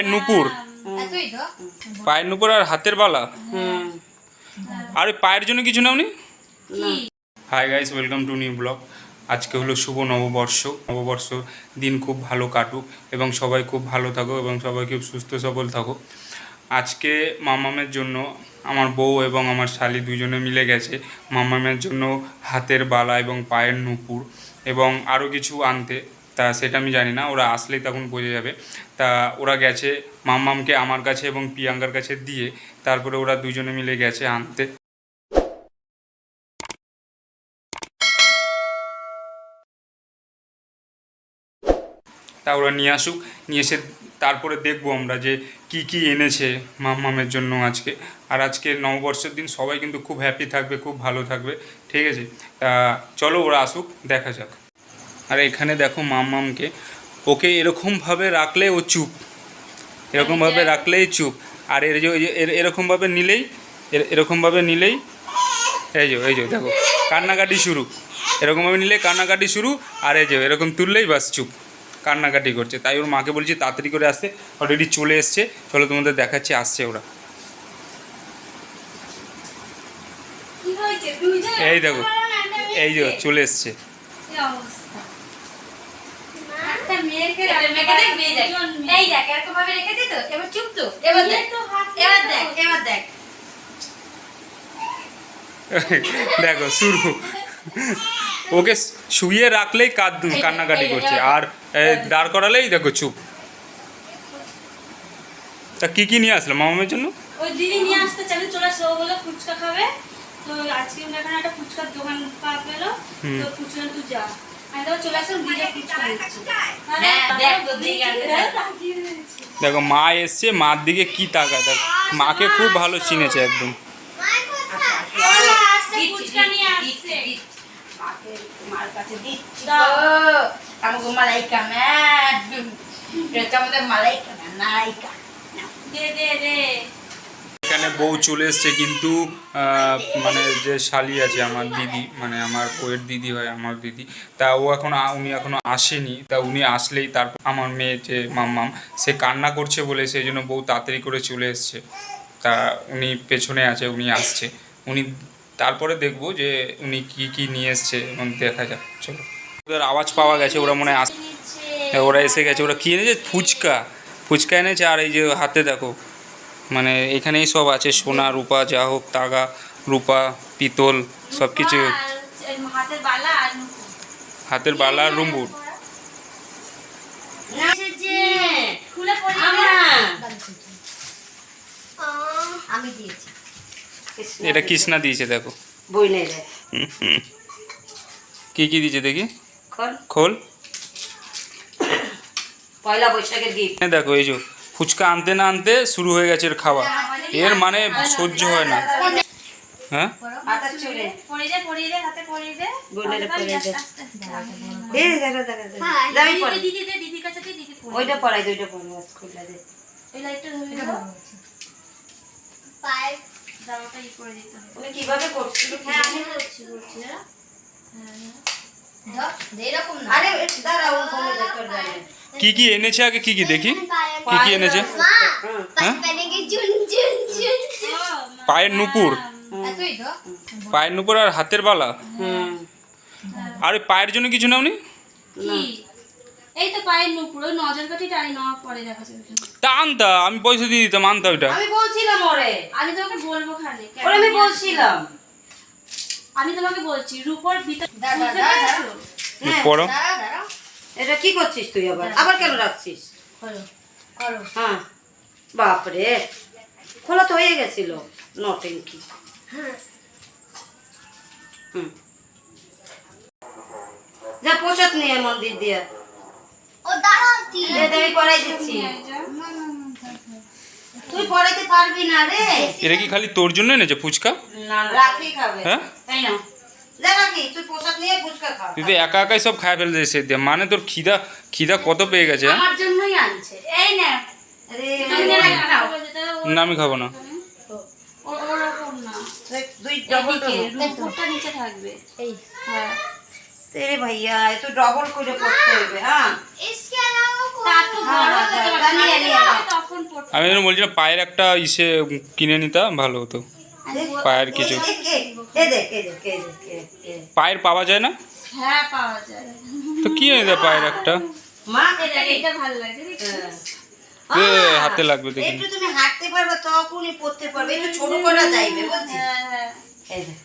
পায়ের নুপুর, পায়ের নুপুর আর হাতের বালা। আর ওই পায়ের জন্য কিছু নাওনি? Hi guys, welcome to new blog. আজকে হলো শুভ নববর্ষ দিন খুব ভালো কাটুক এবং সবাই খুব ভালো থাকো এবং সবাই খুব সুস্থ সবল থাকো। আজকে মামামের জন্য আমার বউ এবং আমার শালি দুজনে মিলে গেছে মামামের জন্য হাতের বালা এবং পায়ের নুপুর এবং আরও কিছু আনতে। তা সেটা আমি জানি না, ওরা আসলেই তখন বোঝা যাবে। তা ওরা গেছে মামামকে আমার কাছে এবং প্রিয়াঙ্কার কাছে দিয়ে, তারপরে ওরা দুজনে মিলে গেছে আনতে। তা ওরা নিয়ে আসুক, নিয়ে এসে তারপরে দেখবো আমরা যে কি কি এনেছে মামামের জন্য আজকে। আর আজকে নববর্ষের দিন সবাই কিন্তু খুব হ্যাপি থাকবে, খুব ভালো থাকবে, ঠিক আছে? তা চলো ওরা আসুক, দেখা যাক। আর এখানে দেখো মামামকে, ওকে এরকমভাবে রাখলে ও চুপ, এরকমভাবে রাখলেই চুপ। আর এর যে এরকমভাবে নিলেই এরকমভাবে নিলেই এই যে দেখো কান্নাকাটি শুরু, এরকমভাবে নিলে কান্নাকাটি শুরু। আর এই যে এরকম তুললেই বাস চুপ, কান্নাকাটি করছে। তাই ওর মাকে বলছি তাড়াতাড়ি করে আসতে, অলরেডি চলে এসছে। চলো তোমাদের দেখাচ্ছি, আসছে ওরা। এই দেখো, এই যে চলে এসছে। দেখো শুরু, ওকে শুয়ে রাখলেই কান্নাকাটি করছে, আর দাঁড় করালেই দেখো চুপ। তা কি কি নিয়ে আসলো মামামের জন্য? ওই দিদি নিয়ে আসতে চাইলে চলে আসলো, ও বলে ফুচকা খাবে। তো আজকে এখানে একটা ফুচকার দোকান পাওয়া গেল, তো ফুচকা তুই যা। আমি তো চলে আসলাম, দিদি ফুচকা দিচ্ছি। দেখো মা এসছে, মার দিকে কি তাকায়, দেখো মাকে খুব ভালো চিনেছে একদম। ফুচকা নিয়ে আসছে, মার কাছে দিচ্ছি আমাকে মালাইকা ম্যাম, এটা আমাদের মালাইকা না, নাইকা দে দে দে। এখানে বউ চলে এসছে, কিন্তু মানে যে শালি আছে আমার দিদি, মানে আমার বউয়ের দিদি হয় আমার দিদি, তা উনি এখনও আসেনি। তা উনি আসলেই তারপর আমার মেয়ে যে মাম্মাম, সে কান্না করছে বলে সেই জন্য বউ তাড়াতাড়ি করে চলে এসছে। তা উনি পেছনে আছে, উনি আসছে, উনি তারপরে দেখবো যে উনি কি কি নিয়ে এসছে এবং দেখা যাক। চলো, ওদের আওয়াজ পাওয়া গেছে, ওরা মনে হয় ওরা এসে গেছে। ওরা কী এনেছে? ফুচকা এনেছে। আর এই যে হাতে দেখো, মানে এখানেই সব আছে, সোনা রূপা যা হোক, তাগা রূপা পিতল সব কিছু, হাতের বালা আর রুম্বুর। এটা কৃষ্ণা দিয়েছে, দেখো কি কি দিয়েছে দেখি, খোল। পয়লা বৈশাখের গিফট। দেখো এই যে ফুচকা আনতে না আনতে শুরু হয়ে গেছে এর খাওয়া, এর মানে সহ্য হয় না। হ্যাঁ ওইটা পড়াই, ওইটা কিভাবে করছিল? কি কি এনেছে আগে কি কি দেখি, কি কি এনেছে? হ্যাঁ, পায়ের নুপুর, পায়ের নুপুর আর হাতের বালা। আর ওই পায়ের জন্য কিছু নাওনি? এই তো পায়ের নুপুর, ওই নজর কাঠিটা আনি না, পরে দেখা যাবে। তা আনতা, আমি পয়সা দিয়ে দিতাম, আনতা ওইটা। আমি বলছিলাম ওরে, আমি তোমাকে বলবো খালি, ওরে আমি বলছিলাম, আমি তোমাকে বলছি রূপর ভিতর পড়ো। এটা কি করছিস তুই? আবার কেন রাখছিস? হ্যাঁ বাপরে, খোলা তো হয়ে গেছিল, নটেঙ্কি। যা প্রসাদ নিয়ে মন্দির দিয়ে পড়াই দিচ্ছি। তুই পড়াইতে পারবি না রে। এটা কি খালি তোর জন্য এনেছে ফুচকা? না, রাখি খাবে। হ্যাঁ তাই না, যা রাখি, তুই প্রসাদ নিয়ে ফুচকা খা। তুই তো একা একাই সব খাই ফেলতে সে দিয়ে, মানে তোর খিদা কত পেয়ে গেছে। আমার জন্যই আনছে। এই না, না আমি খাবো না। ওরকম না, দুই ডবল রূপটা নিচে থাকবে। এই হ্যাঁ तेरे भैया ये तो डबल করে পড়তে হবে। হ্যাঁ इसके अलावा তা তো বড় তখন আমি যেন বলছিলাম পায়ের একটা ইসে কিনে নিতাম ভালো হতো। পায়ের কিছু পায়ের পাওয়া যায় না হ্যাঁ পাওয়া যায়। তো কি এনে দেয় পায়ের একটা মা এটা ভালো লাগে এ, হাতে লাগবে দেখি একটু তুমি হাঁটতে পারবে তখনই পড়তে পারবে, একটু ছোট করা যাইবে বুঝছিস? হ্যাঁ হ্যাঁ এই দেখ